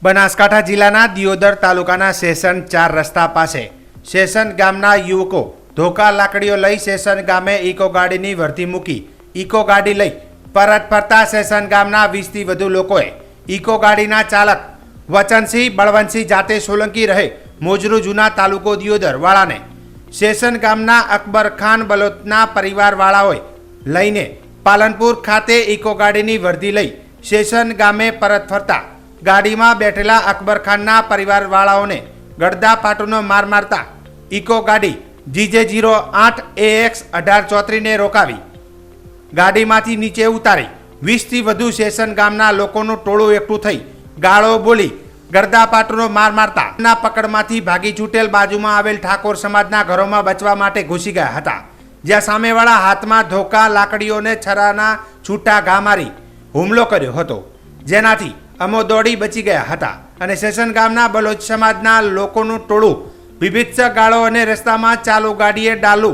બનાસકાંઠા જિલ્લાના દિયોદર તાલુકાના સેશન 4 રસ્તા પાસે સેશન ગામના યુવકો ધોકા લાકડીઓ લઈ સેશન ગામે ઇકો ગાડીની વર્ધી મૂકી ઇકો ગાડી લઈ પરત ફરતા સેશન ગામના 20થી વધુ લોકોએ ઇકો ગાડીના ચાલક વચનસિંહ બળવંતસિંહ જાતે સોલંકી રહે મોજરૂ જૂના તાલુકો દિયોદર વાળાને સેશન ગામના અકબર ખાન બલોતના પરિવારવાળાઓએ લઈને પાલનપુર ખાતે ઇકો ગાડીની વર્ધી લઈ સેશન ગામે પરત ફરતા ગાડીમાં બેઠેલા અકબર ખાનના પરિવારવાળાઓને ગળદા પાટોનો માર મારતા ઇકો ગાડી GJ08 AX 1834ને રોકાવી ગાડીમાંથી નીચે ઉતારી 20થી વધુ સેશન ગામના લોકોનું ટોળું એકઠું થઈ ગાળો બોલી ગળદા પાટોનો માર મારતા ના પકડમાંથી ભાગી છૂટેલ બાજુમાં આવેલ ઠાકોર સમાજના ઘરોમાં બચવા માટે ઘૂસી ગયા હતા, જ્યાં સામેવાળા હાથમાં ધોકા લાકડીઓને છરાના છૂટા ઘા મારી હુમલો કર્યો હતો, જેનાથી અમો દોડી બચી ગયા હતા અને સેશન ગામના બલોચ સમાજના લોકોનું ટોળું વિભિત્સ ગાળો અને રસ્તામાં ચાલુ ગાડીએ ડાલુ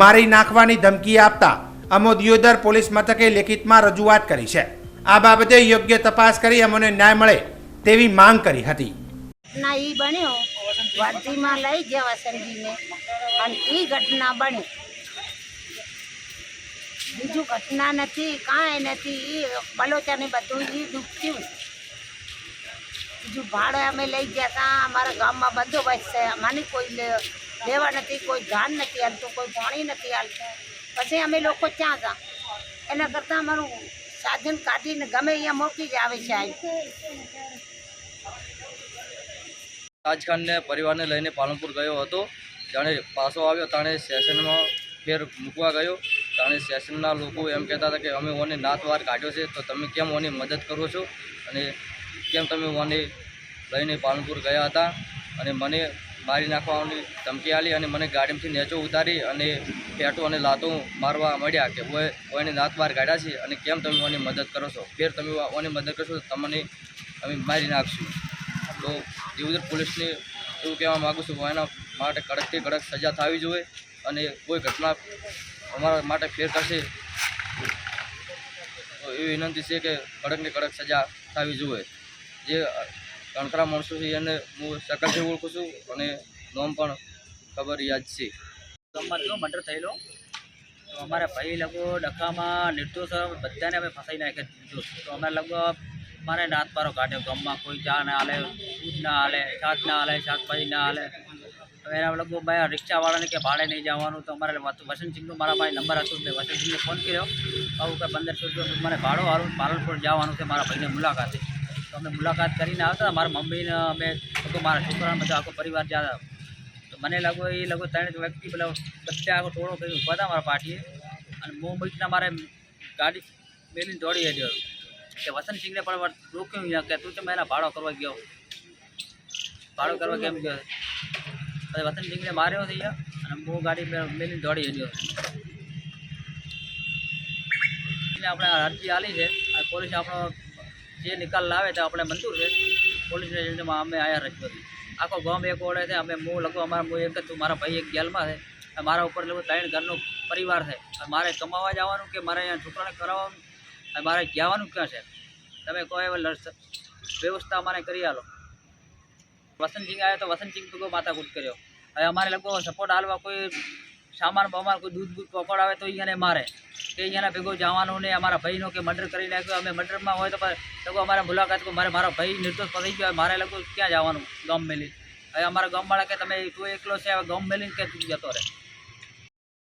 મારી નાખવાની ધમકી આપતા અમો દિયોદર પોલીસ મથકે લેખિતમાં રજૂઆત કરી છે. આ બાબતે યોગ્ય તપાસ કરી અમને ન્યાય મળે તેવી માંગ કરી હતી. ના ઈ બન્યો વર્ધીમાં લઈ ગયા વસંતીને અને ઈ ઘટના બની, બીજું ઘટના નથી, કાંઈ નથી. ઈ બલોચાને બધું ઈ દુખ્યું. બીજું ભાડે અમે લઈ ગયા હતા, અમારા ગામમાં બંદોબસ્ત છે, મને કોઈ લેવા નથી, કોઈ ધ્યાન નથી હાલતું, કોઈ પાણી નથી હાલતું. પછી અમે લોકો ક્યાં હતા, એના કરતાં અમારું સાધન કાઢીને ગમે અહીંયા મોકલી જ આવે છે. તાજખાનને પરિવારને લઈને પાલનપુર ગયો હતો. જાણે પાછો આવ્યો તાણે સેશનમાં ફેર મૂકવા ગયો. તાણે સેશનના લોકો એમ કહેતા હતા કે અમે ઓને નાતવાર કાઢ્યો છે, તો તમે કેમ ઓની મદદ કરો છો અને કેમ તમે ઓને લઈને પાલનપુર ગયા હતા અને મને મારી નાખવાની ધમકી આલી અને મને ગાડીમાંથી નેચો ઉતારી અને પેટો અને લાતો મારવા મળ્યા કે ઓને નાતવાર કાઢ્યા છે અને કેમ તમે ઓની મદદ કરો છો, ફેર તમે ઓની મદદ કરશો તો તમને અમે મારી નાખશું. તો દિયોદર પોલીસને એવું કહેવા માગું છું કે એના માટે કડકથી કડક સજા થવી જોઈએ અને કોઈ ઘટના અમારા માટે ફેર કરશે તો એવી વિનંતી છે કે કડકને કડક સજા થવી જોઈએ. જે કણકરા માણસો છે એને હું શકલથી ઓળખું છું અને નામ પણ ખબર યાદ છે. ગામમાં જો મર્ડર થયેલો તો અમારા ભાઈ લોકો ડખામાં નિર્દોષ બધાને અમે ફસાઈ નાખ્યા નિર્દોષ. તો અમે લગભગ મારે નાતબારો કાઢ્યો ગામમાં, કોઈ ચા ના હાલે, દૂધ ના હાલે, શાક ના હાલે, શાકભાજી ના હાલે. હવે એના લગભગ ભાઈ રિક્ષાવાળાને કે ભાડે નહીં જવાનું. તો અમારે વસંતસિંહનો મારા ભાઈ નંબર હતો એટલે વસંતસિંહને ફોન કર્યો, આવું કે 1500 રૂપિયા મને ભાડો હારું પાલનપુર જવાનું છે મારા ભાઈને મુલાકાતે. તો અમે મુલાકાત કરીને આવતા, મારા મમ્મીને અમે બધું મારા છોકરાને બધા આખો પરિવાર જતા. તો મને લાગો એ લગભગ 3 વ્યક્તિ પેલા બધા આખો ટોળો કરી ઊભા હતા મારા પાટીએ અને મુંબઈના મારે ગાડી મેલીને દોડી ગયો કે વસંતસિંહને પણ રોક્યું કે તું તમે એના ભાડો કરવા ગયો, ભાડો કરવા કેમ ગયો. પછી વસંતસિંહને માર્યો થઈ ગયા અને હું ગાડી મેલીને દોડી ગયો. આપણે અરજી આલી છે અને પોલીસ આપણો જે નિકાલ લાવે તો આપણે મંજૂર છે. પોલીસ સ્ટેશનમાં અમે આવ્યા રજૂઆત આખો ગામ એક ઓળે છે. અમે હું લગો અમારા હું એક જ છું, મારા ભાઈ એક જેલમાં છે, મારા ઉપર લગો 3 ઘરનો પરિવાર છે. મારે કમાવા જવાનું કે મારે અહીંયા છોકરાને કરાવવાનું, મારે જવાનું ક્યાં છે? તમે કહો એવા વ્યવસ્થા અમારે કરી આલો. વસંતસિંહ આવ્યો તો વસંતસિંહ ભેગો માથાકૂટ કર્યો. હવે અમારે લોકો સપોર્ટ હાલવા કોઈ સામાન બમાન કોઈ દૂધ પકડ આવે તો અહીંયાને મારે કે અહીંયાના ભેગો જવાનું ને અમારા ભાઈનો કે મર્ડર કરી નાખ્યો. અમે મર્ડરમાં હોય તો લોકો અમારા મુલાકાત મારો ભાઈ નિર્દોષ પડી ગયો, મારે લોકો ક્યાં જવાનું ગામ મેલી. હવે અમારા ગામવાળા કે તમે તું એકલો છે, હવે ગામ મેલીને કે તું જતો રહે.